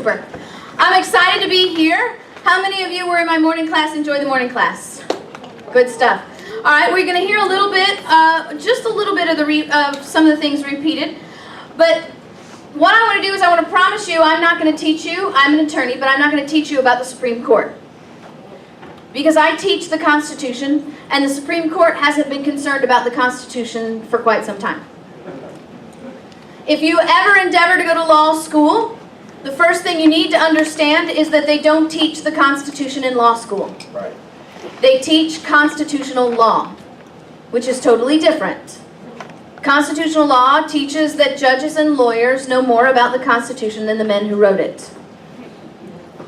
Super. I'm excited to be here. How many of you were in my morning class? Enjoy the morning class. Good stuff. All right, we're going to hear a little bit, just a little bit of some of the things repeated. But what I want to do is I want to promise you I'm not going to teach you. I'm an attorney, but I'm not going to teach you about the Supreme Court. Because I teach the Constitution, and the Supreme Court hasn't been concerned about the Constitution for quite some time. If you ever endeavor to go to law school, the first thing you need to understand is that they don't teach the Constitution in law school. Right. They teach constitutional law, which is totally different. Constitutional law teaches that judges and lawyers know more about the Constitution than the men who wrote it.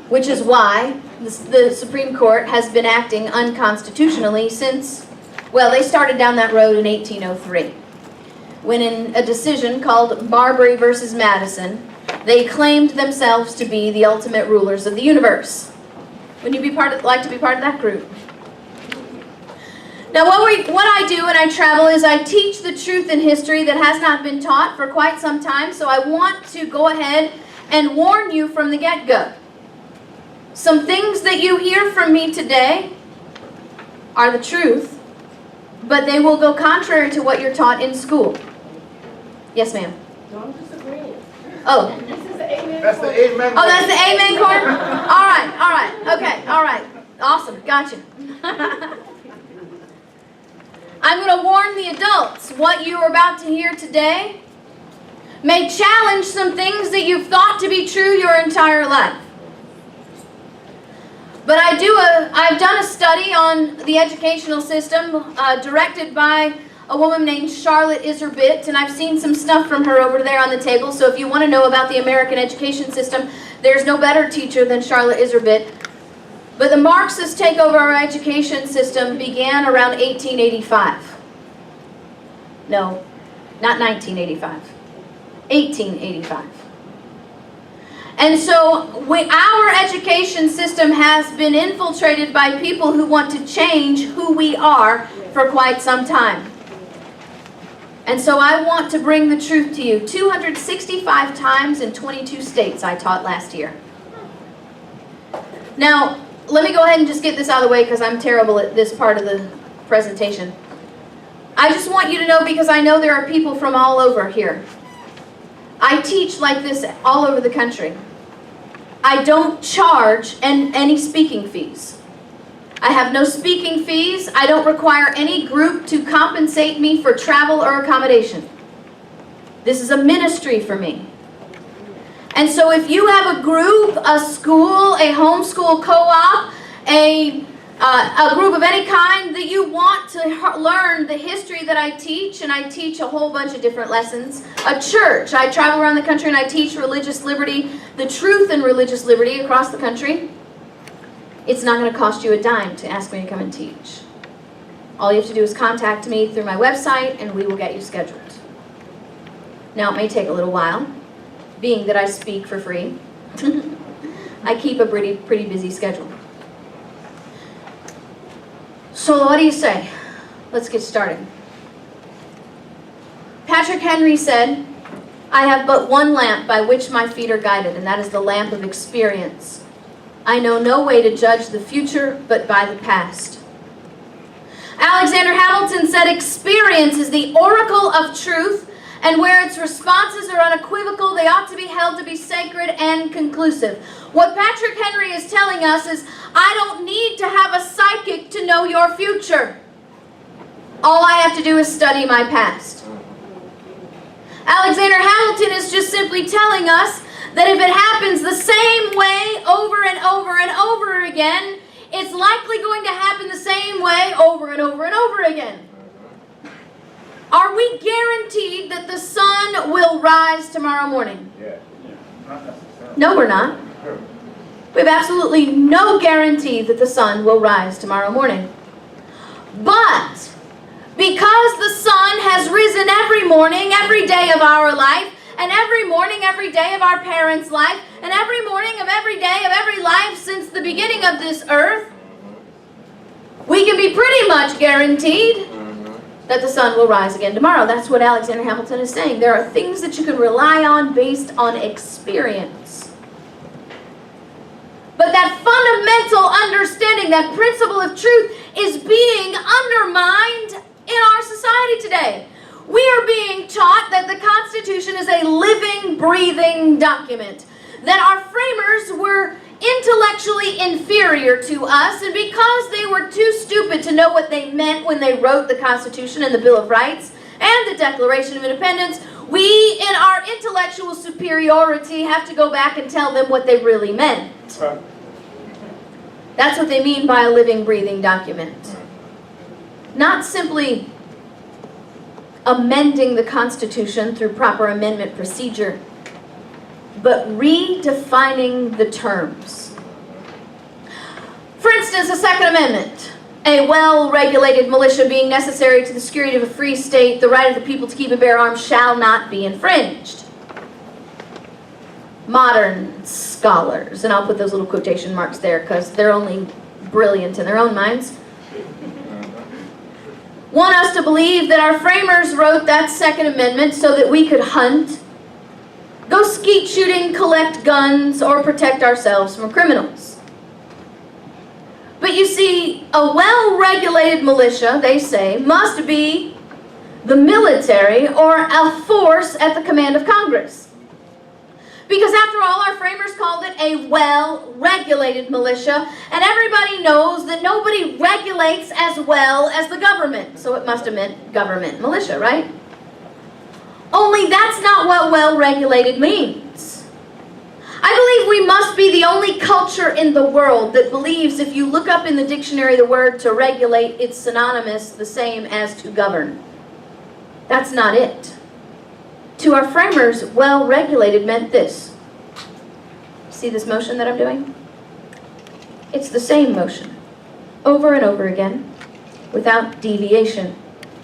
Which is why the Supreme Court has been acting unconstitutionally since, well, they started down that road in 1803. When in a decision called Marbury versus Madison, they claimed themselves to be the ultimate rulers of the universe. Wouldn't you like to be part of that group? Now what I do when I travel is I teach the truth in history that has not been taught for quite some time, so I want to go ahead and warn you from the get-go. Some things that you hear from me today are the truth, but they will go contrary to what you're taught in school. Yes, ma'am. Don't disagree. Oh. This is the amen. That's the amen. Oh, that's the amen corner? All right, okay, all right. Awesome, gotcha. I'm going to warn the adults. What you are about to hear today may challenge some things that you've thought to be true your entire life. But I've done a study on the educational system directed by a woman named Charlotte Iserbyt, and I've seen some stuff from her over there on the table, so if you want to know about the American education system, there's no better teacher than Charlotte Iserbyt. But the Marxist takeover of our education system began around 1885. No, not 1985. 1885. And so our education system has been infiltrated by people who want to change who we are for quite some time. And so I want to bring the truth to you. 265 times in 22 states I taught last year. Now, let me go ahead and just get this out of the way because I'm terrible at this part of the presentation. I just want you to know, because I know there are people from all over here. I teach like this all over the country. I don't charge any speaking fees. I have no speaking fees. I don't require any group to compensate me for travel or accommodation. This is a ministry for me. And so if you have a group, a school, a homeschool co-op, a group of any kind that you want to learn the history that I teach, and I teach a whole bunch of different lessons. A church, I travel around the country and I teach religious liberty, the truth in religious liberty across the country. It's not going to cost you a dime to ask me to come and teach. All you have to do is contact me through my website and we will get you scheduled. Now it may take a little while, being that I speak for free. I keep a pretty busy schedule. So what do you say? Let's get started. Patrick Henry said, "I have but one lamp by which my feet are guided, and that is the lamp of experience. I know no way to judge the future but by the past." Alexander Hamilton said, "Experience is the oracle of truth, and where its responses are unequivocal, they ought to be held to be sacred and conclusive." What Patrick Henry is telling us is, I don't need to have a psychic to know your future. All I have to do is study my past. Alexander Hamilton is just simply telling us that if it happens the same way over and over and over again, it's likely going to happen the same way over and over and over again. Are we guaranteed that the sun will rise tomorrow morning? Yeah. Not necessarily. No, we're not. We have absolutely no guarantee that the sun will rise tomorrow morning. But because the sun has risen every morning, every day of our life, and every morning, every day of our parents' life, and every morning of every day of every life since the beginning of this earth, we can be pretty much guaranteed that the sun will rise again tomorrow. That's what Alexander Hamilton is saying. There are things that you can rely on based on experience. But that fundamental understanding, that principle of truth, is being undermined in our society today. We are being taught that the Constitution is a living, breathing document, that our framers were intellectually inferior to us, and because they were too stupid to know what they meant when they wrote the Constitution and the Bill of Rights and the Declaration of Independence, we, in our intellectual superiority, have to go back and tell them what they really meant. That's what they mean by a living, breathing document. Not simply amending the Constitution through proper amendment procedure, but redefining the terms. For instance, the Second Amendment, a well-regulated militia being necessary to the security of a free state, the right of the people to keep and bear arms shall not be infringed. Modern scholars, and I'll put those little quotation marks there because they're only brilliant in their own minds, want us to believe that our framers wrote that Second Amendment so that we could hunt, go skeet shooting, collect guns, or protect ourselves from criminals. But you see, a well-regulated militia, they say, must be the military or a force at the command of Congress. Because after all, our framers called it a well-regulated militia, and everybody knows that nobody regulates as well as the government. So it must have meant government militia, right? Only that's not what well-regulated means. I believe we must be the only culture in the world that believes if you look up in the dictionary the word to regulate, it's synonymous the same as to govern. That's not it. To our framers, well-regulated meant this. See this motion that I'm doing? It's the same motion, over and over again, without deviation,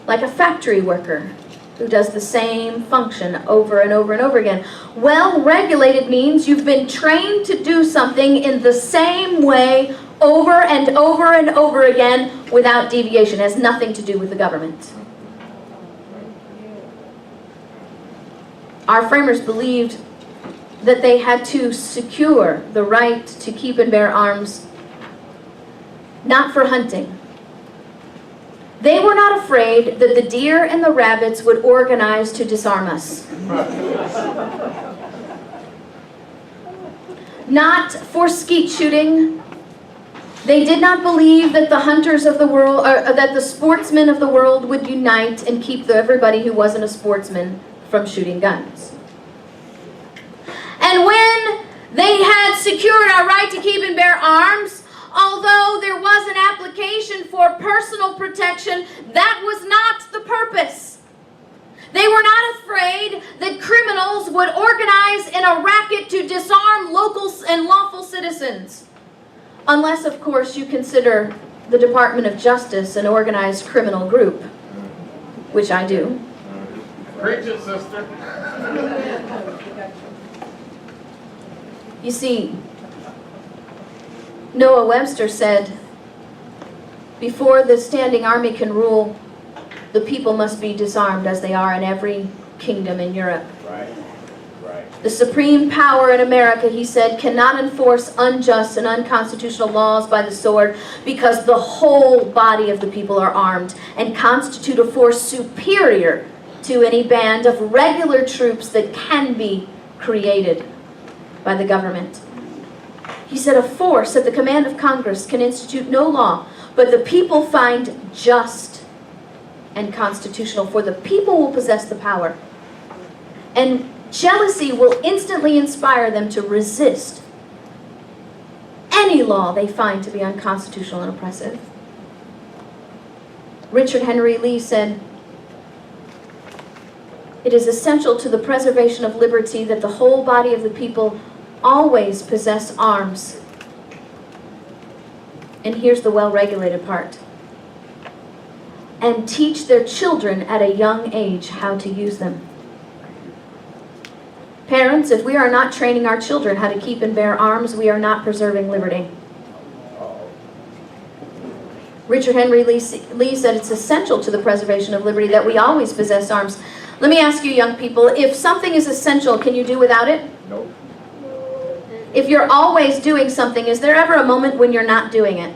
like a factory worker who does the same function over and over and over again. Well-regulated means you've been trained to do something in the same way over and over and over again without deviation. It has nothing to do with the government. Our framers believed that they had to secure the right to keep and bear arms, not for hunting. They were not afraid that the deer and the rabbits would organize to disarm us. Not for skeet shooting. They did not believe that the hunters of the world, or that the sportsmen of the world would unite and keep everybody who wasn't a sportsman from shooting guns. And when they had secured our right to keep and bear arms, although there was an application for personal protection, that was not the purpose. They were not afraid that criminals would organize in a racket to disarm local and lawful citizens. Unless, of course, you consider the Department of Justice an organized criminal group, which I do. Preach it, sister. You see, Noah Webster said, before the standing army can rule, the people must be disarmed as they are in every kingdom in Europe. Right. The supreme power in America, he said, cannot enforce unjust and unconstitutional laws by the sword because the whole body of the people are armed and constitute a force superior to any band of regular troops that can be created by the government. He said a force at the command of Congress can institute no law, but the people find just and constitutional, for the people will possess the power. And jealousy will instantly inspire them to resist any law they find to be unconstitutional and oppressive. Richard Henry Lee said, "It is essential to the preservation of liberty that the whole body of the people always possess arms." And here's the well-regulated part. "And teach their children at a young age how to use them." Parents, if we are not training our children how to keep and bear arms, we are not preserving liberty. Richard Henry Lee said it's essential to the preservation of liberty that we always possess arms. Let me ask you, young people, if something is essential, can you do without it? Nope. If you're always doing something, is there ever a moment when you're not doing it?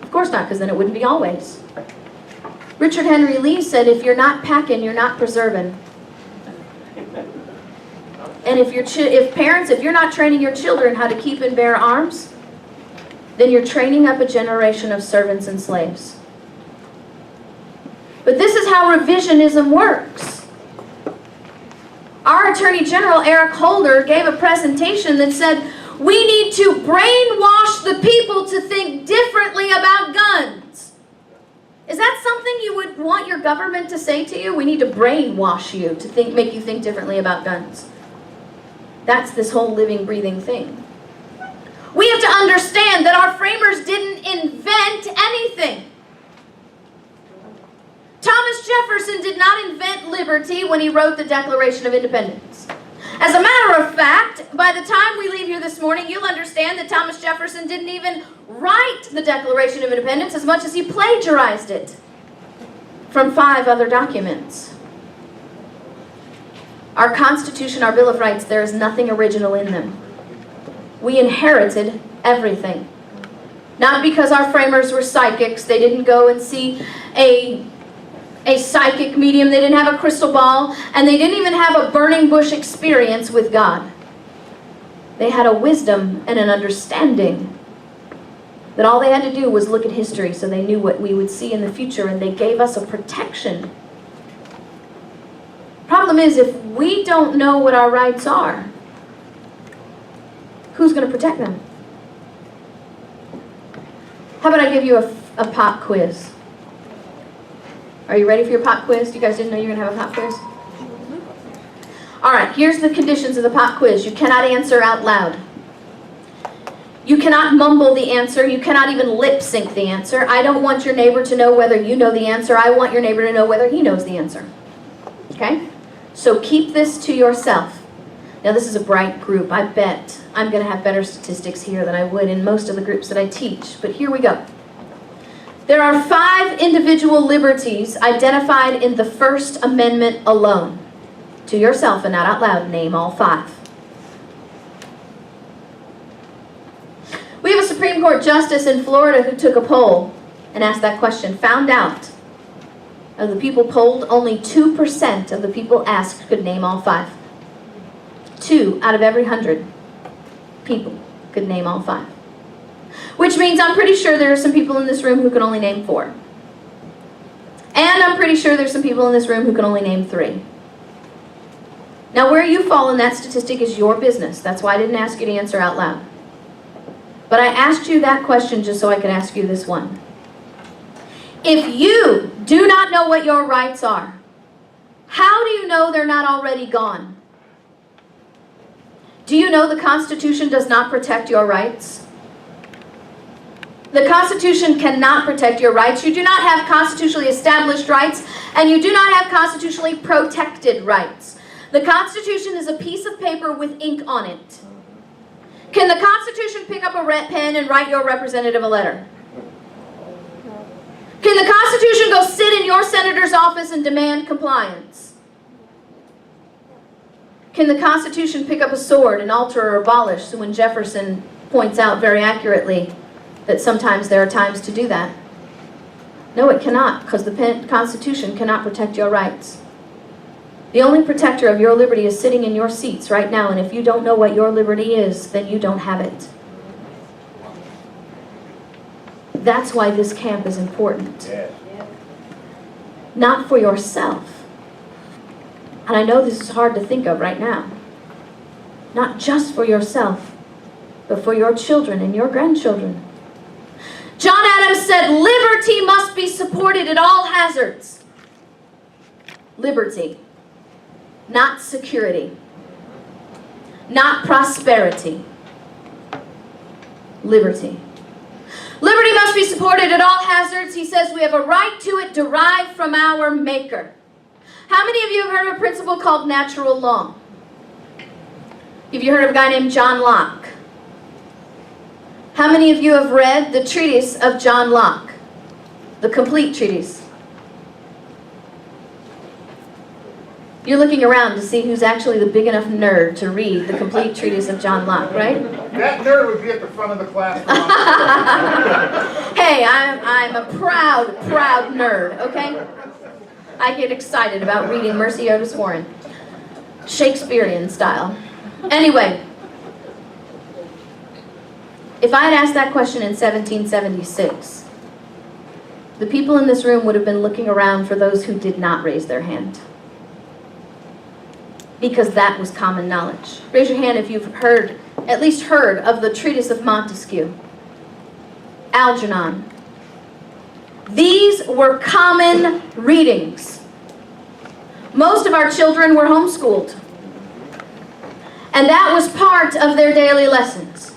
Of course not, because then it wouldn't be always. Richard Henry Lee said, if you're not packing, you're not preserving. And if you're not training your children how to keep and bear arms, then you're training up a generation of servants and slaves. But this is how revisionism works. Our Attorney General, Eric Holder, gave a presentation that said, we need to brainwash the people to think differently about guns. Is that something you would want your government to say to you? We need to brainwash you to make you think differently about guns. That's this whole living, breathing thing. We have to understand that our framers didn't invent anything. Thomas Jefferson did not invent liberty when he wrote the Declaration of Independence. As a matter of fact, by the time we leave here this morning, you'll understand that Thomas Jefferson didn't even write the Declaration of Independence as much as he plagiarized it from 5 other documents. Our Constitution, our Bill of Rights, there is nothing original in them. We inherited everything. Not because our framers were psychics. They didn't go and see a psychic medium. They didn't have a crystal ball. And they didn't even have a burning bush experience with God. They had a wisdom and an understanding that all they had to do was look at history so they knew what we would see in the future, and they gave us a protection. Problem is, if we don't know what our rights are, who's going to protect them? How about I give you a pop quiz? Are you ready for your pop quiz? You guys didn't know you were going to have a pop quiz? All right, here's the conditions of the pop quiz. You cannot answer out loud. You cannot mumble the answer. You cannot even lip sync the answer. I don't want your neighbor to know whether you know the answer. I want your neighbor to know whether he knows the answer. Okay? So keep this to yourself. Now, this is a bright group. I bet I'm going to have better statistics here than I would in most of the groups that I teach. But here we go. There are 5 individual liberties identified in the First Amendment alone. To yourself and not out loud, name all 5. We have a Supreme Court justice in Florida who took a poll and asked that question. Found out of the people polled, only 2% of the people asked could name all 5. 2 out of every 100 people could name all 5. Which means I'm pretty sure there are some people in this room who can only name 4. And I'm pretty sure there's some people in this room who can only name 3. Now, where you fall in that statistic is your business. That's why I didn't ask you to answer out loud. But I asked you that question just so I could ask you this one. If you do not know what your rights are, how do you know they're not already gone? Do you know the Constitution does not protect your rights? The Constitution cannot protect your rights. You do not have constitutionally established rights, and you do not have constitutionally protected rights. The Constitution is a piece of paper with ink on it. Can the Constitution pick up a red pen and write your representative a letter? Can the Constitution go sit in your senator's office and demand compliance? Can the Constitution pick up a sword and alter or abolish? So when Jefferson points out very accurately that sometimes there are times to do that. No, it cannot, because the Constitution cannot protect your rights. The only protector of your liberty is sitting in your seats right now, and if you don't know what your liberty is, then you don't have it. That's why this camp is important. Not for yourself. And I know this is hard to think of right now. Not just for yourself, but for your children and your grandchildren. John Adams said, liberty must be supported at all hazards. Liberty. Not security. Not prosperity. Liberty. Liberty must be supported at all hazards. He says we have a right to it derived from our Maker. How many of you have heard of a principle called natural law? Have you heard of a guy named John Locke? How many of you have read the treatise of John Locke? The complete treatise. You're looking around to see who's actually the big enough nerd to read the complete treatise of John Locke, right? That nerd would be at the front of the class. Hey, I'm a proud nerd, okay? I get excited about reading Mercy Otis Warren. Shakespearean style. Anyway, if I had asked that question in 1776, the people in this room would have been looking around for those who did not raise their hand. Because that was common knowledge. Raise your hand if you've at least heard of the Treatise of Montesquieu. Algernon. These were common readings. Most of our children were homeschooled. And that was part of their daily lessons.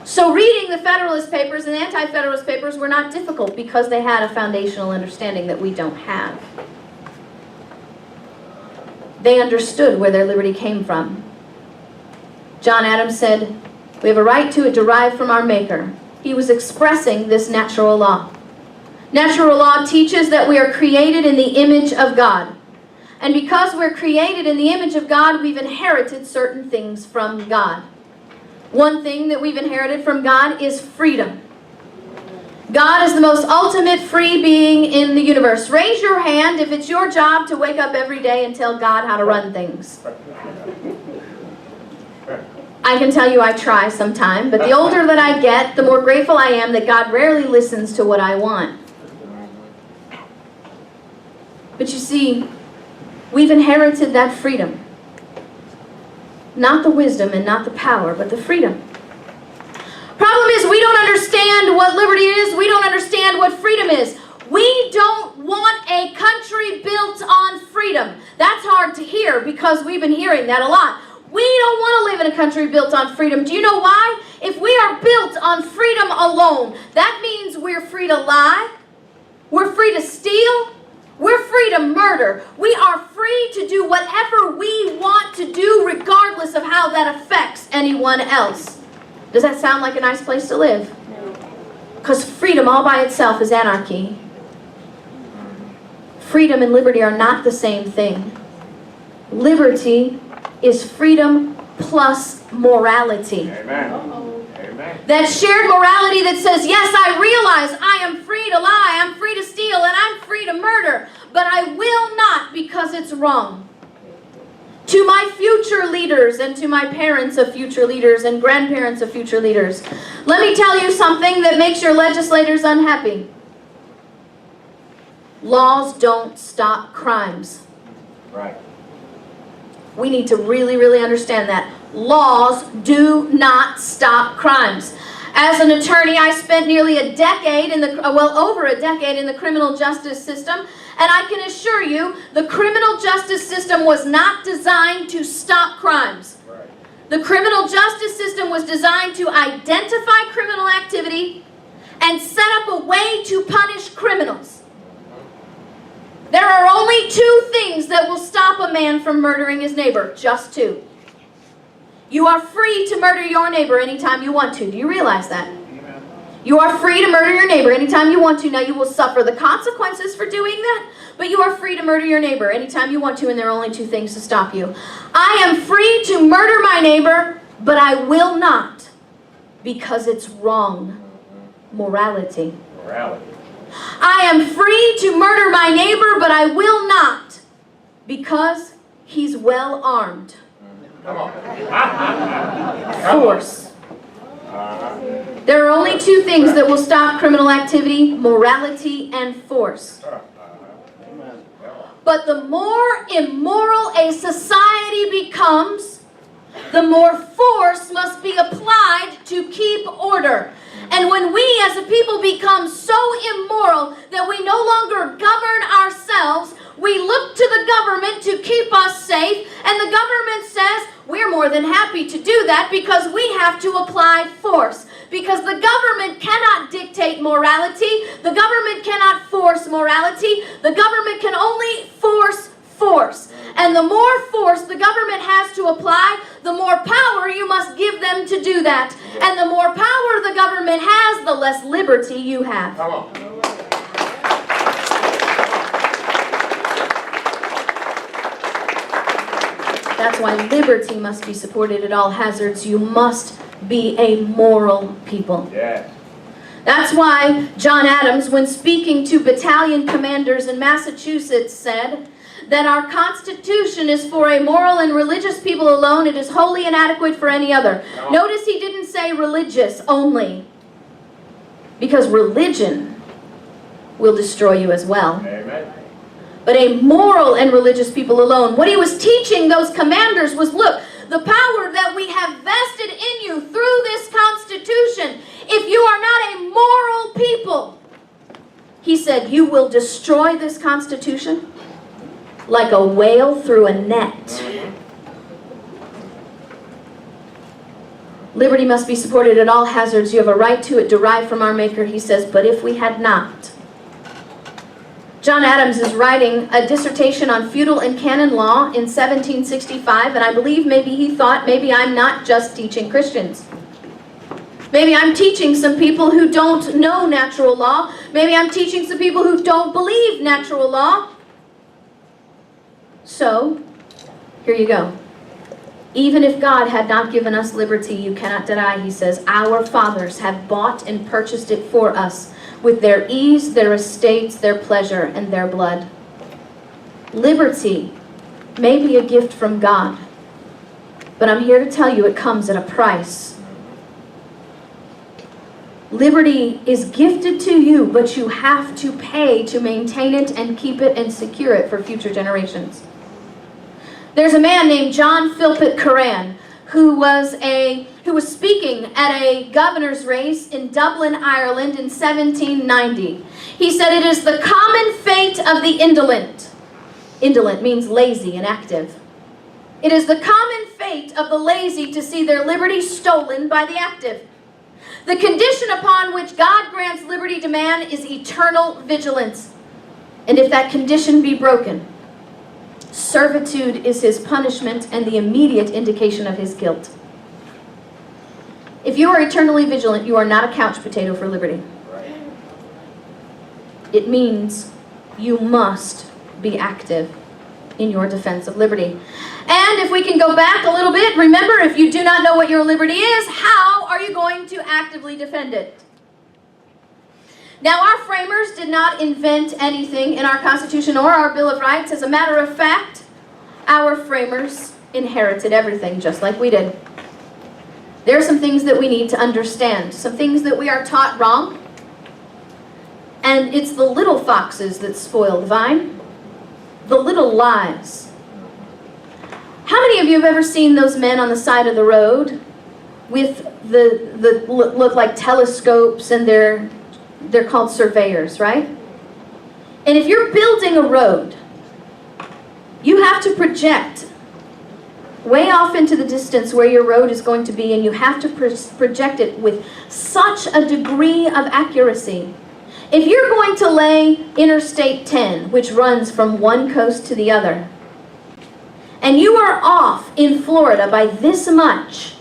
So reading the Federalist Papers and the Anti-Federalist Papers were not difficult because they had a foundational understanding that we don't have. They understood where their liberty came from. John Adams said, "We have a right to it derived from our Maker." He was expressing this natural law. Natural law teaches that we are created in the image of God. And because we're created in the image of God, we've inherited certain things from God. One thing that we've inherited from God is freedom. God is the most ultimate free being in the universe. Raise your hand if it's your job to wake up every day and tell God how to run things. I can tell you I try sometime, but the older that I get, the more grateful I am that God rarely listens to what I want. But you see, we've inherited that freedom. Not the wisdom and not the power, but the freedom. Problem is, we don't understand what liberty is. We don't understand what freedom is. We don't want a country built on freedom. That's hard to hear because we've been hearing that a lot. We don't want to live in a country built on freedom. Do you know why? If we are built on freedom alone, that means we're free to lie. We're free to steal. We're free to murder. We are free to do whatever we want to do regardless of how that affects anyone else. Does that sound like a nice place to live? Because freedom all by itself is anarchy. Freedom and liberty are not the same thing. Liberty is freedom plus morality. Amen. Amen. That shared morality that says, yes, I realize I am free to lie, I'm free to steal, and I'm free to murder, but I will not because it's wrong. To my future leaders and to my parents of future leaders and grandparents of future leaders, let me tell you something that makes your legislators unhappy. Laws don't stop crimes. Right. We need to really, really understand that. Laws do not stop crimes. As an attorney, I spent nearly a decade over a decade in the criminal justice system, and I can assure you, the criminal justice system was not designed to stop crimes. Right. The criminal justice system was designed to identify criminal activity and set up a way to punish criminals. There are only two things that will stop a man from murdering his neighbor, just two. You are free to murder your neighbor anytime you want to. Do you realize that? Amen. You are free to murder your neighbor anytime you want to. Now, you will suffer the consequences for doing that, but you are free to murder your neighbor anytime you want to, and there are only two things to stop you. I am free to murder my neighbor, but I will not because it's wrong. Morality. Morality. I am free to murder my neighbor, but I will not because he's well armed. Come on. Force. There are only two things that will stop criminal activity: morality and force. But the more immoral a society becomes, the more force must be applied to keep order. And when we as a people become so immoral that we no longer govern ourselves, we look to the government to keep us safe, and the government says, we're more than happy to do that because we have to apply force. Because the government cannot dictate morality, the government cannot force morality, the government can only force force. And the more force the government has to apply, the more power you must give them to do that. And the more power the government has, the less liberty you have. Come on. That's why liberty must be supported at all hazards. You must be a moral people. Yes. That's why John Adams, when speaking to battalion commanders in Massachusetts, said that our Constitution is for a moral and religious people alone. It is wholly inadequate for any other. Notice he didn't say religious only, because religion will destroy you as well. Amen. But a moral and religious people alone. What he was teaching those commanders was, look, the power that we have vested in you through this Constitution, if you are not a moral people, he said, you will destroy this Constitution like a whale through a net. Liberty must be supported at all hazards. You have a right to it derived from our Maker, he says, but if we had not. John Adams is writing a dissertation on feudal and canon law in 1765, and I believe maybe he thought, maybe I'm not just teaching Christians. Maybe I'm teaching some people who don't know natural law. Maybe I'm teaching some people who don't believe natural law. So, here you go. Even if God had not given us liberty, you cannot deny, he says, our fathers have bought and purchased it for us with their ease, their estates, their pleasure, and their blood. Liberty may be a gift from God, but I'm here to tell you it comes at a price. Liberty is gifted to you, but you have to pay to maintain it and keep it and secure it for future generations. There's a man named John Philpott Curran who was speaking at a governor's race in Dublin, Ireland in 1790. He said, it is the common fate of the indolent. Indolent means lazy, inactive. It is the common fate of the lazy to see their liberty stolen by the active. The condition upon which God grants liberty to man is eternal vigilance. And if that condition be broken, servitude is his punishment and the immediate indication of his guilt. If you are eternally vigilant, you are not a couch potato for liberty. Right. It means you must be active in your defense of liberty. And if we can go back a little bit, remember, if you do not know what your liberty is, how are you going to actively defend it? Now, our framers did not invent anything in our Constitution or our Bill of Rights. As a matter of fact, our framers inherited everything just like we did. There are some things that we need to understand, some things that we are taught wrong, and it's the little foxes that spoil the vine, the little lies. How many of you have ever seen those men on the side of the road with the look like telescopes, and they're called surveyors, right? And if you're building a road, you have to project way off into the distance where your road is going to be, and you have to project it with such a degree of accuracy. If you're going to lay Interstate 10, which runs from one coast to the other, and you are off in Florida by this much,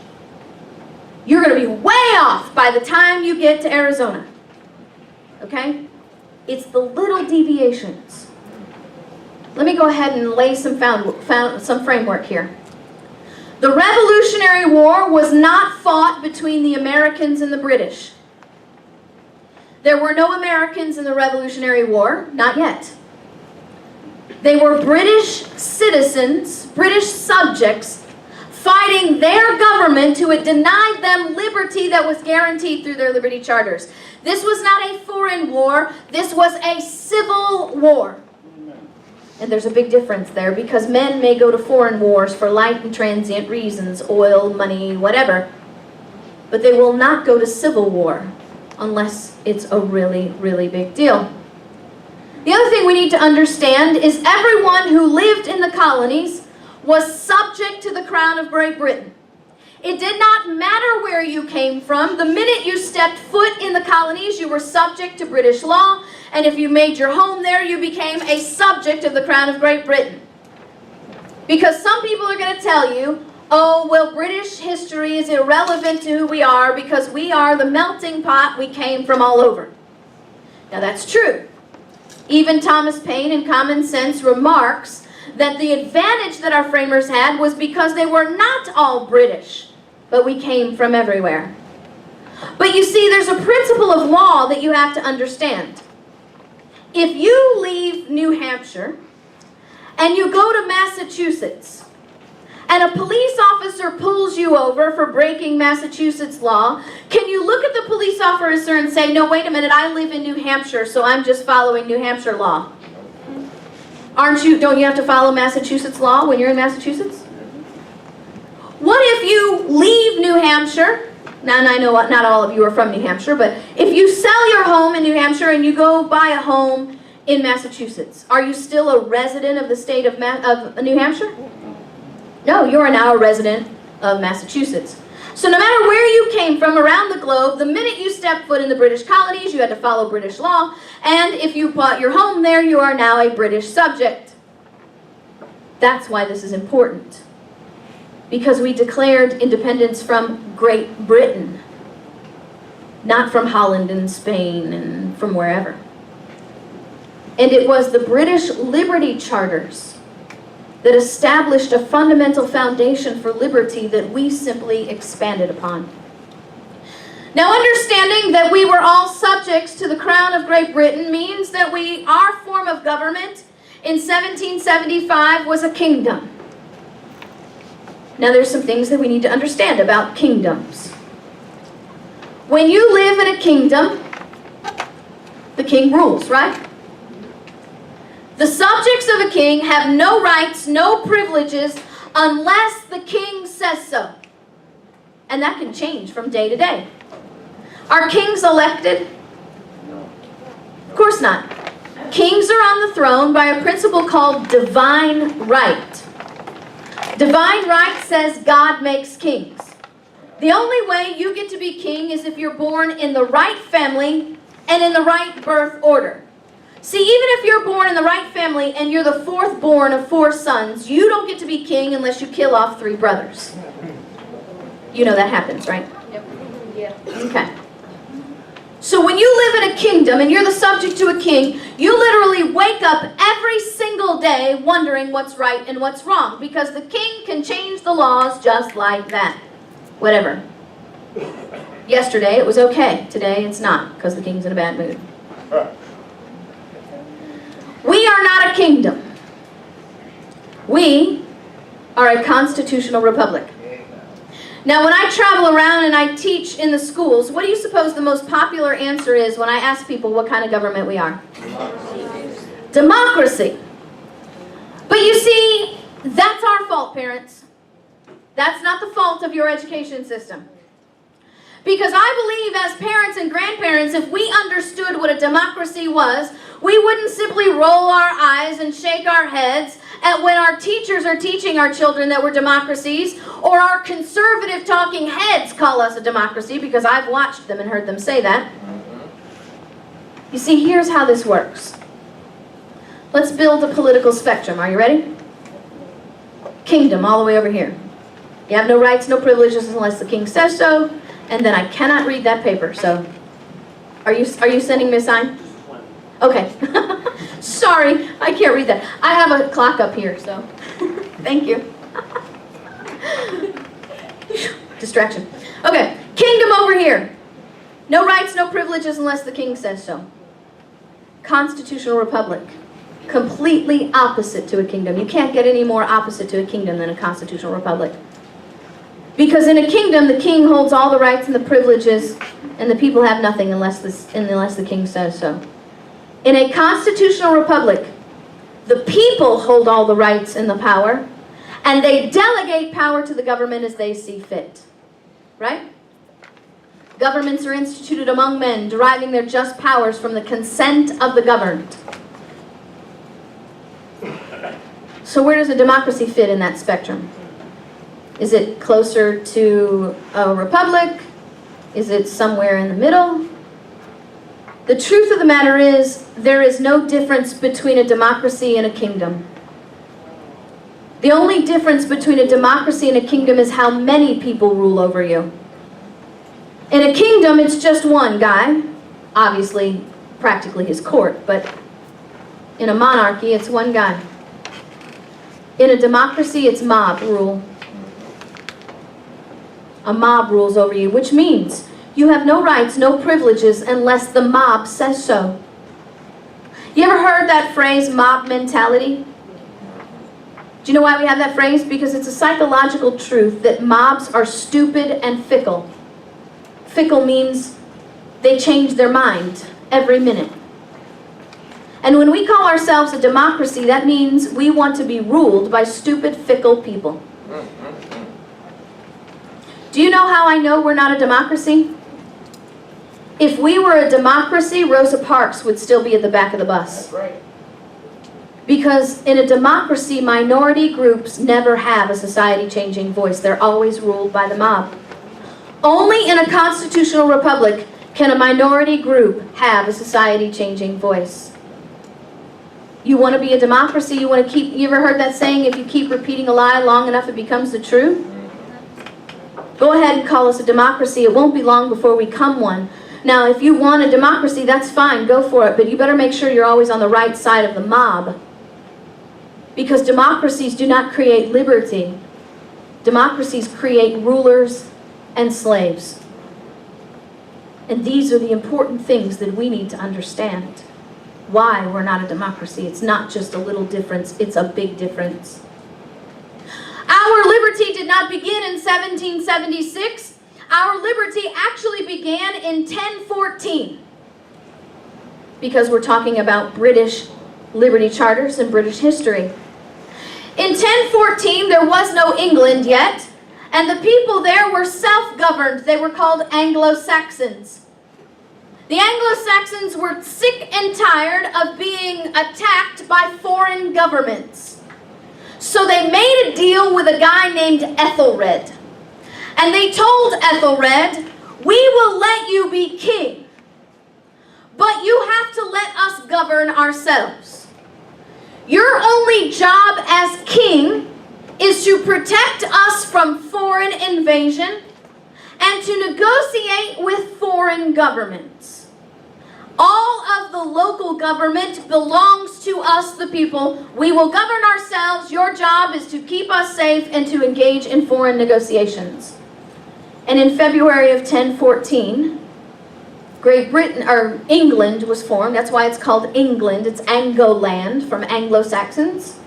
you're going to be way off by the time you get to Arizona. Okay? It's the little deviations. Let me go ahead and lay some framework here. The Revolutionary War was not fought between the Americans and the British. There were no Americans in the Revolutionary War, not yet. They were British citizens, British subjects, fighting their government who had denied them liberty that was guaranteed through their liberty charters. This was not a foreign war, this was a civil war. And there's a big difference there, because men may go to foreign wars for light and transient reasons, oil, money, whatever, but they will not go to civil war unless it's a really, really big deal. The other thing we need to understand is everyone who lived in the colonies was subject to the crown of Great Britain. It did not matter where you came from. The minute you stepped foot in the colonies, you were subject to British law, and if you made your home there, you became a subject of the crown of Great Britain. Because some people are going to tell you, oh, well, British history is irrelevant to who we are because we are the melting pot, we came from all over. Now, that's true. Even Thomas Paine in Common Sense remarks that the advantage that our framers had was because they were not all British, but we came from everywhere. But you see, there's a principle of law that you have to understand. If you leave New Hampshire and you go to Massachusetts, and a police officer pulls you over for breaking Massachusetts law, can you look at the police officer and say, no, wait a minute, I live in New Hampshire, so I'm just following New Hampshire law? Don't you have to follow Massachusetts law when you're in Massachusetts? What if you leave New Hampshire? Now, and I know not all of you are from New Hampshire, but if you sell your home in New Hampshire and you go buy a home in Massachusetts, are you still a resident of the state of New Hampshire? No, you are now a resident of Massachusetts. So no matter where you came from around the globe, the minute you stepped foot in the British colonies, you had to follow British law, and if you bought your home there, you are now a British subject. That's why this is important. Because we declared independence from Great Britain, not from Holland and Spain and from wherever. And it was the British Liberty Charters that established a fundamental foundation for liberty that we simply expanded upon. Now, understanding that we were all subjects to the Crown of Great Britain means that our form of government in 1775 was a kingdom. Now, there's some things that we need to understand about kingdoms. When you live in a kingdom, the king rules, right? The subjects of a king have no rights, no privileges, unless the king says so. And that can change from day to day. Are kings elected? Of course not. Kings are on the throne by a principle called divine right. Divine right says God makes kings. The only way you get to be king is if you're born in the right family and in the right birth order. See, even if you're born in the right family and you're the fourth born of 4 sons, you don't get to be king unless you kill off 3 brothers. You know that happens, right? Yep. Yeah. Okay. So when you live in a kingdom and you're the subject to a king, you literally wake up every single day wondering what's right and what's wrong, because the king can change the laws just like that. Whatever. Yesterday it was okay. Today it's not, because the king's in a bad mood. We are not a kingdom. We are a constitutional republic. Now, when I travel around and I teach in the schools, what do you suppose the most popular answer is when I ask people what kind of government we are? Democracy. But you see, that's our fault, parents. That's not the fault of your education system. Because I believe as parents and grandparents, if we understood what a democracy was, we wouldn't simply roll our eyes and shake our heads at when our teachers are teaching our children that we're democracies, or our conservative talking heads call us a democracy, because I've watched them and heard them say that. You see, here's how this works. Let's build a political spectrum. Are you ready? Kingdom, all the way over here. You have no rights, no privileges unless the king says so. And then I cannot read that paper, so are you sending me a sign? Okay. Sorry, I can't read that. I have a clock up here, so thank you. Distraction. Okay, kingdom over here. No rights, no privileges unless the king says so. Constitutional republic. Completely opposite to a kingdom. You can't get any more opposite to a kingdom than a constitutional republic. Because in a kingdom, the king holds all the rights and the privileges, and the people have nothing unless the king says so. In a constitutional republic, the people hold all the rights and the power, and they delegate power to the government as they see fit. Right? Governments are instituted among men, deriving their just powers from the consent of the governed. So where does a democracy fit in that spectrum? Is it closer to a republic? Is it somewhere in the middle? The truth of the matter is, there is no difference between a democracy and a kingdom. The only difference between a democracy and a kingdom is how many people rule over you. In a kingdom, it's just one guy, obviously, practically his court, but in a monarchy, it's one guy. In a democracy, it's mob rule. A mob rules over you, which means you have no rights, no privileges, unless the mob says so. You ever heard that phrase, mob mentality? Do you know why we have that phrase? Because it's a psychological truth that mobs are stupid and fickle. Fickle means they change their mind every minute. And when we call ourselves a democracy, that means we want to be ruled by stupid, fickle people. Do you know how I know we're not a democracy? If we were a democracy, Rosa Parks would still be at the back of the bus. That's right. Because in a democracy, minority groups never have a society-changing voice. They're always ruled by the mob. Only in a constitutional republic can a minority group have a society-changing voice. You want to be a democracy, you ever heard that saying, if you keep repeating a lie long enough, it becomes the truth? Go ahead and call us a democracy. It won't be long before we become one. Now, if you want a democracy, that's fine, go for it, but you better make sure you're always on the right side of the mob. Because democracies do not create liberty. Democracies create rulers and slaves. And these are the important things that we need to understand. Why we're not a democracy. It's not just a little difference, it's a big difference. Our liberty did not begin in 1776. Our liberty actually began in 1014. Because we're talking about British liberty charters and British history. In 1014, there was no England yet, and the people there were self-governed. They were called Anglo-Saxons. The Anglo-Saxons were sick and tired of being attacked by foreign governments. So they made a deal with a guy named Ethelred. And they told Ethelred, we will let you be king, but you have to let us govern ourselves. Your only job as king is to protect us from foreign invasion and to negotiate with foreign governments. All of the local government belongs to us, the people. We will govern ourselves. Your job is to keep us safe and to engage in foreign negotiations. And in February of 1014, Great Britain, or England, was formed. That's why it's called England. It's Anglo-land, from Anglo-Saxons.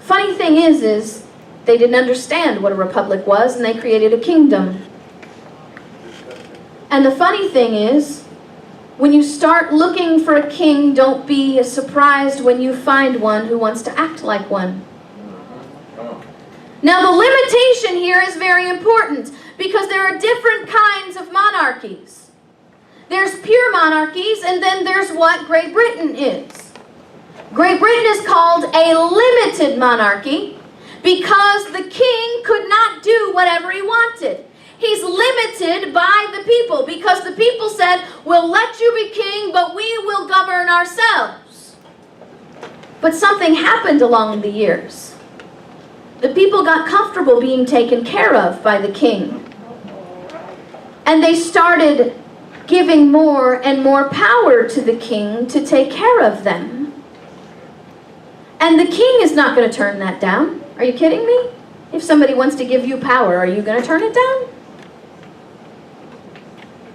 Funny thing is they didn't understand what a republic was, and they created a kingdom. And the funny thing is, when you start looking for a king, don't be surprised when you find one who wants to act like one. Now the limitation here is very important, because there are different kinds of monarchies. There's pure monarchies, and then there's what Great Britain is. Great Britain is called a limited monarchy because the king could not do whatever he wanted. He's limited by the people because the people said, we'll let you be king, but we will govern ourselves. But something happened along the years. The people got comfortable being taken care of by the king. And they started giving more and more power to the king to take care of them. And the king is not going to turn that down. Are you kidding me? If somebody wants to give you power, are you going to turn it down?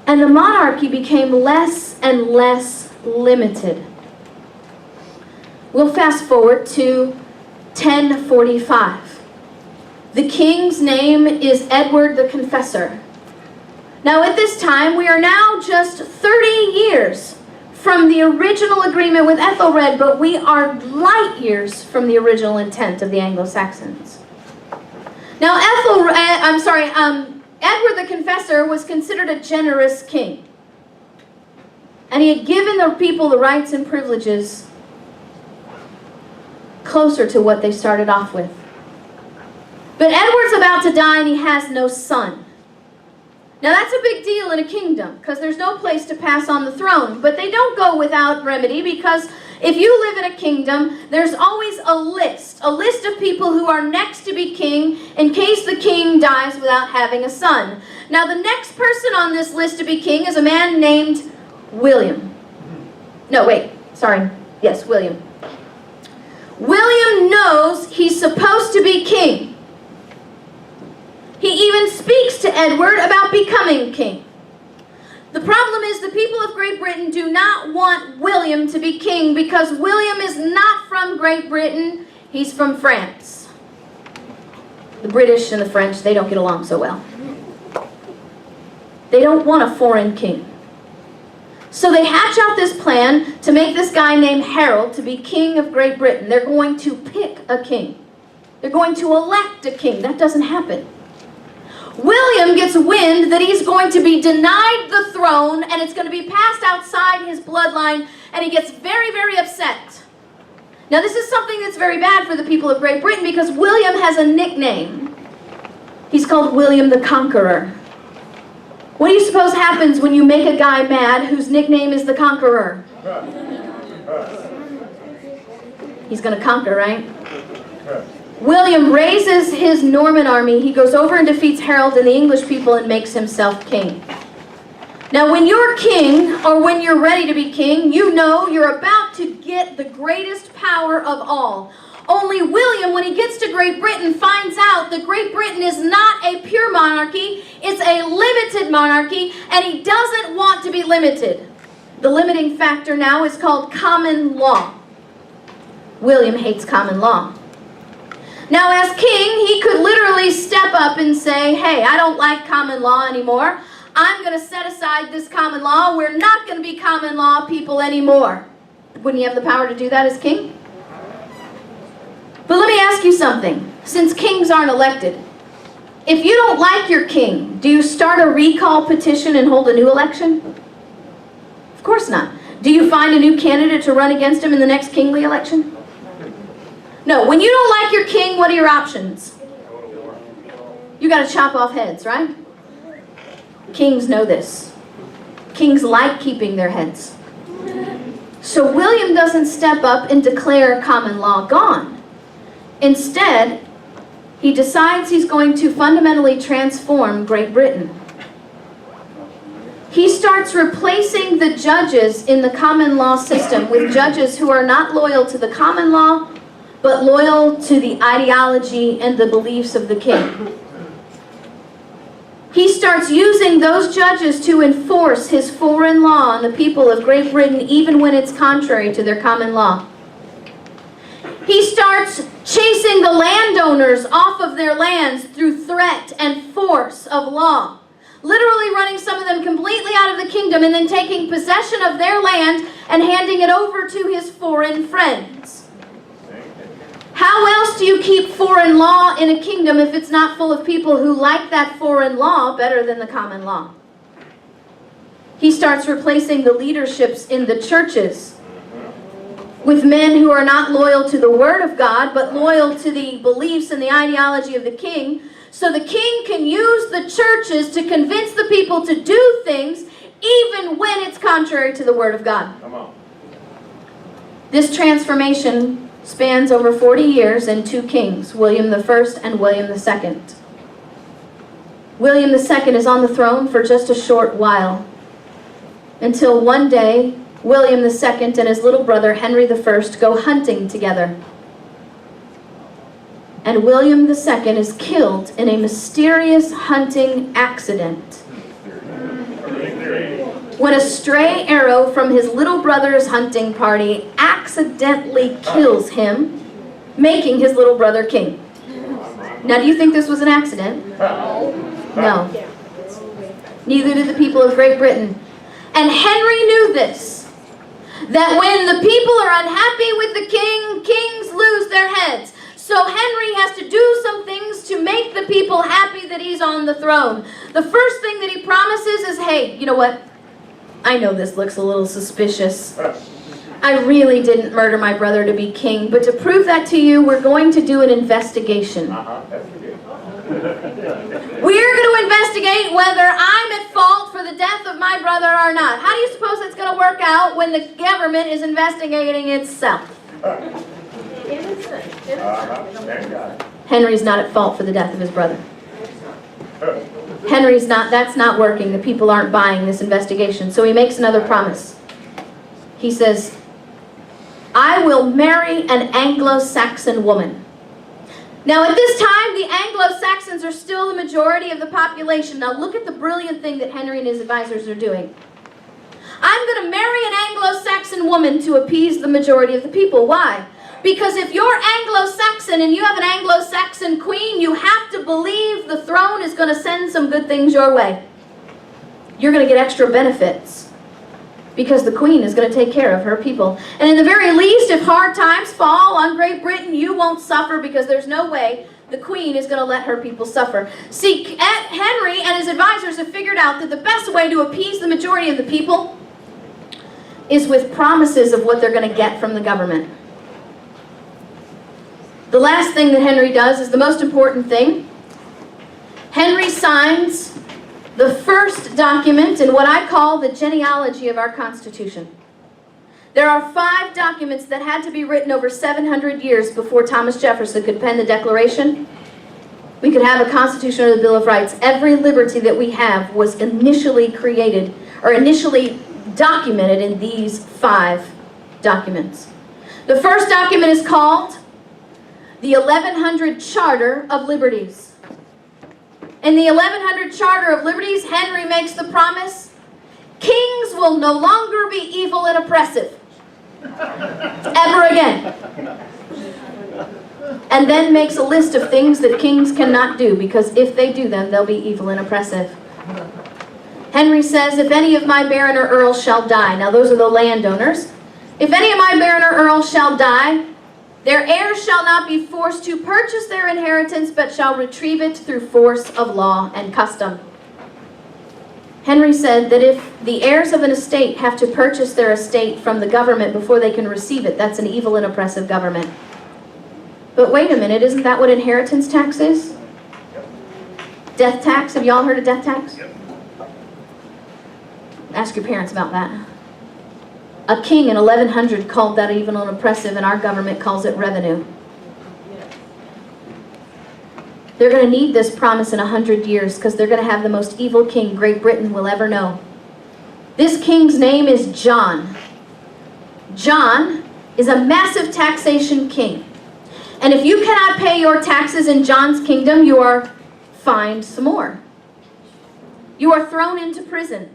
And the monarchy became less and less limited. We'll fast forward to 1045. The king's name is Edward the Confessor. Now at this time, we are now just 30 years from the original agreement with Ethelred, but we are light years from the original intent of the Anglo-Saxons. Now Edward the Confessor was considered a generous king. And he had given the people the rights and privileges closer to what they started off with. But Edward's about to die and he has no son. Now that's a big deal in a kingdom because there's no place to pass on the throne. But they don't go without remedy because if you live in a kingdom, there's always a list of people who are next to be king in case the king dies without having a son. Now the next person on this list to be king is a man named William. No, wait, sorry. Yes, William. William knows he's supposed to be king. He even speaks to Edward about becoming king. The problem is the people of Great Britain do not want William to be king because William is not from Great Britain, he's from France. The British and the French, they don't get along so well. They don't want a foreign king. So they hatch out this plan to make this guy named Harold to be king of Great Britain. They're going to pick a king. They're going to elect a king. That doesn't happen. William gets wind that he's going to be denied the throne and it's going to be passed outside his bloodline, and he gets very, very upset. Now this is something that's very bad for the people of Great Britain because William has a nickname. He's called William the Conqueror. What do you suppose happens when you make a guy mad whose nickname is the Conqueror? He's going to conquer, right? William raises his Norman army. He goes over and defeats Harold and the English people and makes himself king. Now when you're king, or when you're ready to be king, you know you're about to get the greatest power of all. Only William, when he gets to Great Britain, finds out that Great Britain is not a pure monarchy, it's a limited monarchy, and he doesn't want to be limited. The limiting factor now is called common law. William hates common law. Now as king, he could literally step up and say, hey, I don't like common law anymore. I'm going to set aside this common law. We're not going to be common law people anymore. Wouldn't he have the power to do that as king? But let me ask you something. Since kings aren't elected, if you don't like your king, do you start a recall petition and hold a new election? Of course not. Do you find a new candidate to run against him in the next kingly election? No. When you don't like your king, what are your options? You got to chop off heads, right? Kings know this. Kings like keeping their heads. So William doesn't step up and declare common law gone. Instead, he decides he's going to fundamentally transform Great Britain. He starts replacing the judges in the common law system with judges who are not loyal to the common law, but loyal to the ideology and the beliefs of the king. He starts using those judges to enforce his foreign law on the people of Great Britain, even when it's contrary to their common law. He starts chasing the landowners off of their lands through threat and force of law. Literally running some of them completely out of the kingdom and then taking possession of their land and handing it over to his foreign friends. How else do you keep foreign law in a kingdom if it's not full of people who like that foreign law better than the common law? He starts replacing the leaderships in the churches with men who are not loyal to the Word of God, but loyal to the beliefs and the ideology of the king. So the king can use the churches to convince the people to do things even when it's contrary to the Word of God. Come on. This transformation spans over 40 years and 2 kings, William I and William II. William II is on the throne for just a short while, until one day William II and his little brother Henry I go hunting together. And William II is killed in a mysterious hunting accident when a stray arrow from his little brother's hunting party accidentally kills him, making his little brother king. Now, do you think this was an accident? No. Neither did the people of Great Britain. And Henry knew this, that when the people are unhappy with the king, kings lose their heads. So Henry has to do some things to make the people happy that he's on the throne. The first thing that he promises is, hey, you know what? I know this looks a little suspicious. I really didn't murder my brother to be king, but to prove that to you, we're going to do an investigation. We're going to investigate whether I'm at fault for the death of my brother or not. How do you suppose it's going to work out when the government is investigating itself? Henry's not at fault for the death of his brother. That's not working. The people aren't buying this investigation. So he makes another promise. He says, I will marry an Anglo-Saxon woman. Now at this time, the Anglo-Saxons are still the majority of the population. Now look at the brilliant thing that Henry and his advisors are doing. I'm going to marry an Anglo-Saxon woman to appease the majority of the people. Why? Because if you're Anglo-Saxon and you have an Anglo-Saxon queen, you have to believe the throne is going to send some good things your way. You're going to get extra benefits because the queen is going to take care of her people. And in the very least, if hard times fall on Great Britain, you won't suffer because there's no way the queen is going to let her people suffer. See, Henry and his advisors have figured out that the best way to appease the majority of the people is with promises of what they're going to get from the government. The last thing that Henry does is the most important thing. Henry signs the first document in what I call the genealogy of our Constitution. There are 5 documents that had to be written over 700 years before Thomas Jefferson could pen the Declaration. We could have a Constitution or the Bill of Rights. Every liberty that we have was initially created, or initially documented in these 5 documents. The first document is called the 1100 Charter of Liberties. In the 1100 Charter of Liberties, Henry makes the promise, kings will no longer be evil and oppressive. Ever again. And then makes a list of things that kings cannot do, because if they do them, they'll be evil and oppressive. Henry says, if any of my baron or earls shall die, now those are the landowners, if any of my baron or earls shall die, their heirs shall not be forced to purchase their inheritance, but shall retrieve it through force of law and custom. Henry said that if the heirs of an estate have to purchase their estate from the government before they can receive it, that's an evil and oppressive government. But wait a minute, isn't that what inheritance tax is? Death tax, have y'all heard of death tax? Ask your parents about that. A king in 1100 called that evil and oppressive, and our government calls it revenue. They're going to need this promise in 100 years because they're going to have the most evil king Great Britain will ever know. This king's name is John. John is a massive taxation king. And if you cannot pay your taxes in John's kingdom, you are fined some more. You are thrown into prison.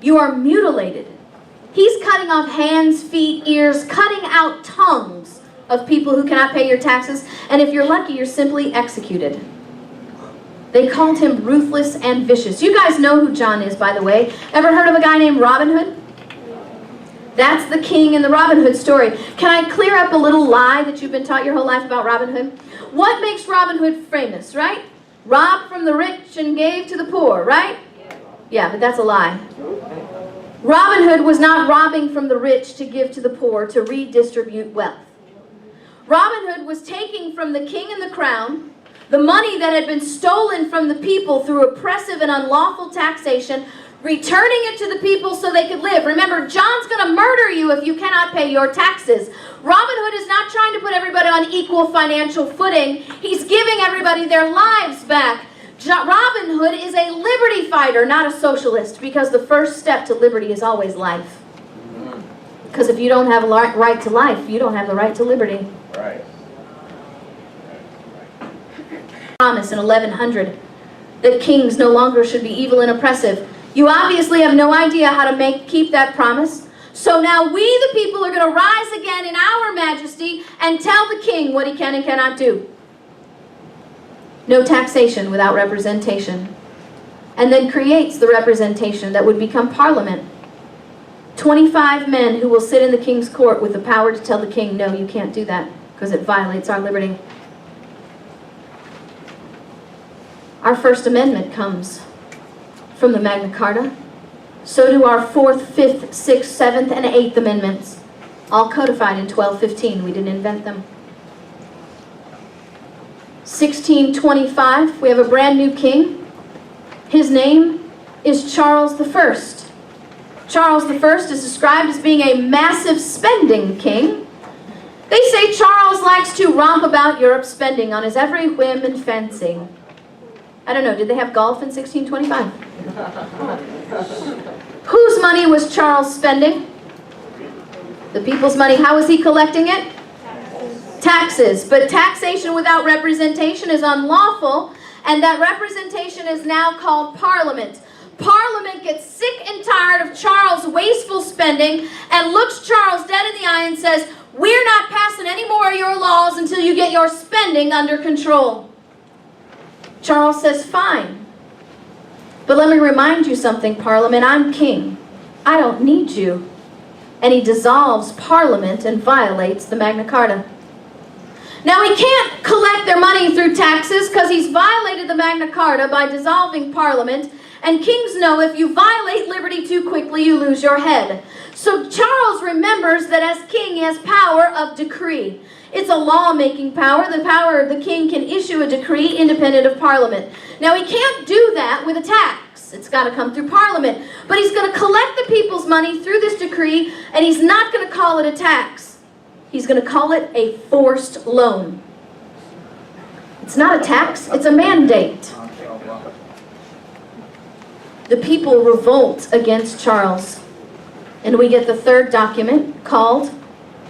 You are mutilated. He's cutting off hands, feet, ears, cutting out tongues of people who cannot pay your taxes. And if you're lucky, you're simply executed. They called him ruthless and vicious. You guys know who John is, by the way. Ever heard of a guy named Robin Hood? That's the king in the Robin Hood story. Can I clear up a little lie that you've been taught your whole life about Robin Hood? What makes Robin Hood famous, right? Robbed from the rich and gave to the poor, right? Yeah, but that's a lie. Robin Hood was not robbing from the rich to give to the poor to redistribute wealth. Robin Hood was taking from the king and the crown the money that had been stolen from the people through oppressive and unlawful taxation, returning it to the people so they could live. Remember, John's going to murder you if you cannot pay your taxes. Robin Hood is not trying to put everybody on equal financial footing. He's giving everybody their lives back. Robin Hood is a liberty fighter, not a socialist, because the first step to liberty is always life. Because if you don't have a right to life, you don't have the right to liberty. Right. Promise in 1100 that kings no longer should be evil and oppressive. You obviously have no idea how to keep that promise. So now we, the people, are going to rise again in our majesty and tell the king what he can and cannot do. No taxation without representation. And then creates the representation that would become parliament. 25 men who will sit in the king's court with the power to tell the king, no, you can't do that because it violates our liberty. Our First Amendment comes from the Magna Carta. So do our 4th, 5th, 6th, 7th, and 8th Amendments. All codified in 1215. We didn't invent them. 1625, we have a brand new king. His name is Charles I. Charles I is described as being a massive spending king. They say Charles likes to romp about Europe spending on his every whim and fancy. I don't know, did they have golf in 1625? Whose money was Charles spending? The people's money, how is he collecting it? Taxes. But taxation without representation is unlawful, and that representation is now called Parliament. Parliament gets sick and tired of Charles' wasteful spending and looks Charles dead in the eye and says, we're not passing any more of your laws until you get your spending under control. Charles says, fine. But let me remind you something, Parliament, I'm king. I don't need you. And he dissolves Parliament and violates the Magna Carta. Now he can't collect their money through taxes because he's violated the Magna Carta by dissolving Parliament. And kings know if you violate liberty too quickly, you lose your head. So Charles remembers that as king, he has power of decree. It's a law-making power. The power of the king can issue a decree independent of Parliament. Now he can't do that with a tax. It's got to come through Parliament. But he's going to collect the people's money through this decree, and he's not going to call it a tax. He's going to call it a forced loan. It's not a tax, it's a mandate. The people revolt against Charles. And we get the third document called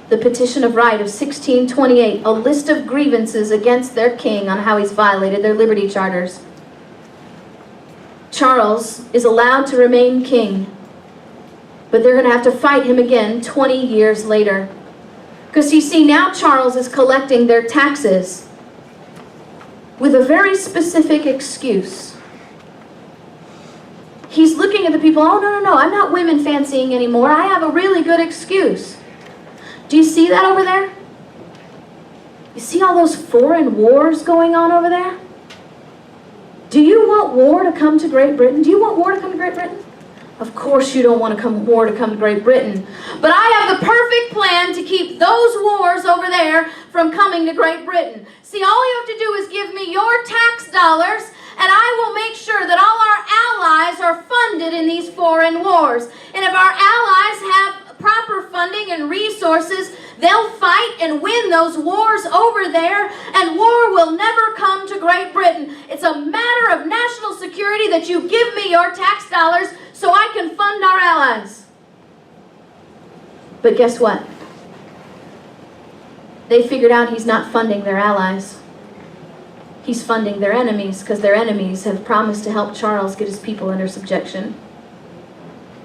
the Petition of Right of 1628, a list of grievances against their king on how he's violated their liberty charters. Charles is allowed to remain king, but they're going to have to fight him again 20 years later. Because you see, now Charles is collecting their taxes with a very specific excuse. He's looking at the people, oh, no, I'm not women fancying anymore. I have a really good excuse. Do you see that over there? You see all those foreign wars going on over there? Do you want war to come to Great Britain? Do you want war to come to Great Britain? Of course you don't want war to come to Great Britain. But I have the perfect plan to keep those wars over there from coming to Great Britain. See, all you have to do is give me your tax dollars, and I will make sure that all our allies are funded in these foreign wars. And if our allies have proper funding and resources, they'll fight and win those wars over there, and war will never come to Great Britain. It's a matter of national security that you give me your tax dollars so I can fund our allies. But guess what? They figured out he's not funding their allies. He's funding their enemies, because their enemies have promised to help Charles get his people under subjection.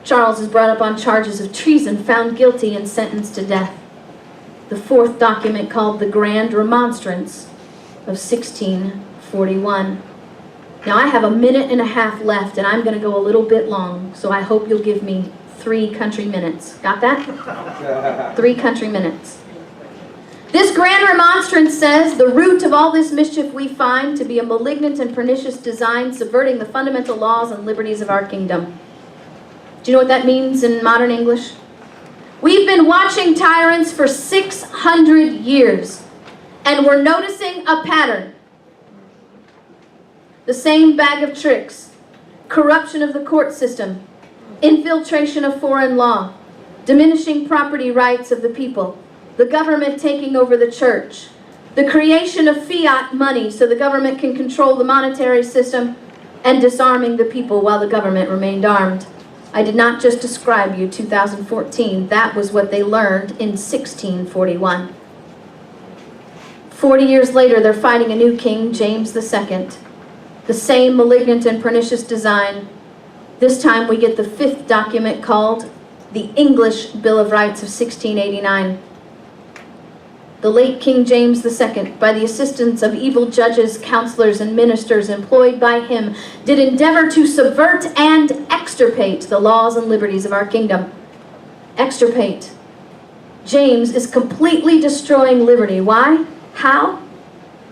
Charles is brought up on charges of treason, found guilty, and sentenced to death. The fourth document, called the Grand Remonstrance of 1641. Now I have a minute and a half left, and I'm going to go a little bit long, so I hope you'll give me 3 country minutes. Got that? 3 country minutes. This Grand Remonstrance says, the root of all this mischief we find to be a malignant and pernicious design subverting the fundamental laws and liberties of our kingdom. Do you know what that means in modern English? We've been watching tyrants for 600 years, and we're noticing a pattern. The same bag of tricks: corruption of the court system, infiltration of foreign law, diminishing property rights of the people, the government taking over the church, the creation of fiat money so the government can control the monetary system, and disarming the people while the government remained armed. I did not just describe you 2014. That was what they learned in 1641. 40 years later, they're fighting a new king, James II. The same malignant and pernicious design. This time we get the 5th document, called the English Bill of Rights of 1689. The late King James II, by the assistance of evil judges, counselors, and ministers employed by him, did endeavor to subvert and extirpate the laws and liberties of our kingdom. Extirpate. James is completely destroying liberty. Why? How?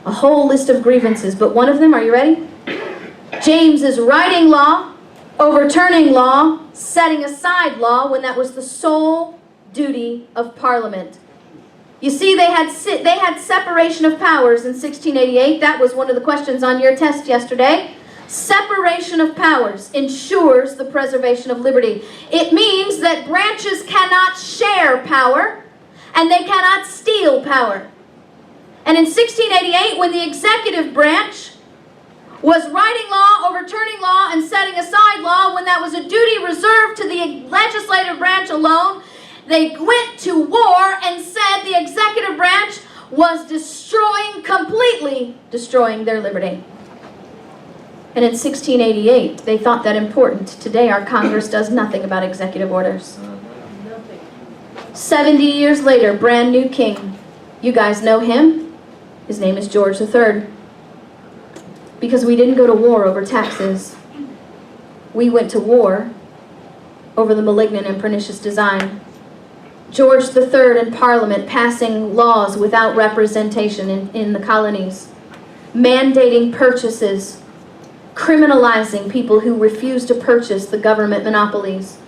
A whole list of grievances, but one of them, are you ready? James is writing law, overturning law, setting aside law when that was the sole duty of Parliament. You see, they had separation of powers in 1688. That was one of the questions on your test yesterday. Separation of powers ensures the preservation of liberty. It means that branches cannot share power, and they cannot steal power. And in 1688, when the executive branch was writing law, overturning law, and setting aside law, when that was a duty reserved to the legislative branch alone, They went to war and said the executive branch was completely destroying their liberty. And in 1688, they thought that important. Today, our Congress does nothing about executive orders. Nothing. 70 years later, brand new king. You guys know him? His name is George III. Because we didn't go to war over taxes. We went to war over the malignant and pernicious design. George III in Parliament passing laws without representation in the colonies, mandating purchases, criminalizing people who refuse to purchase the government monopolies,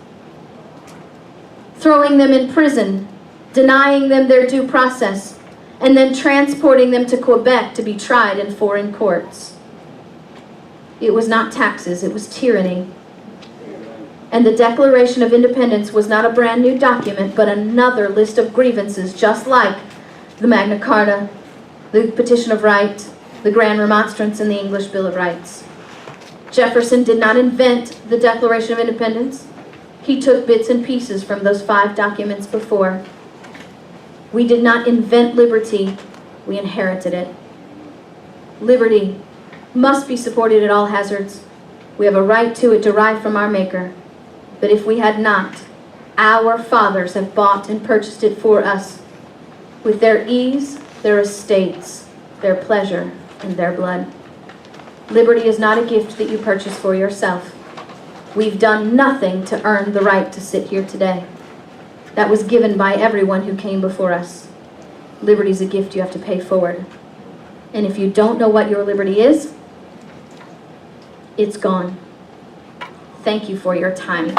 throwing them in prison, denying them their due process, and then transporting them to Quebec to be tried in foreign courts. It was not taxes, it was tyranny. And the Declaration of Independence was not a brand new document, but another list of grievances, just like the Magna Carta, the Petition of Right, the Grand Remonstrance, and the English Bill of Rights. Jefferson did not invent the Declaration of Independence. He took bits and pieces from those 5 documents before. We did not invent liberty, we inherited it. Liberty must be supported at all hazards. We have a right to it derived from our Maker. But if we had not, our fathers have bought and purchased it for us with their ease, their estates, their pleasure, and their blood. Liberty is not a gift that you purchase for yourself. We've done nothing to earn the right to sit here today. That was given by everyone who came before us. Liberty is a gift you have to pay forward. And if you don't know what your liberty is, it's gone. Thank you for your time.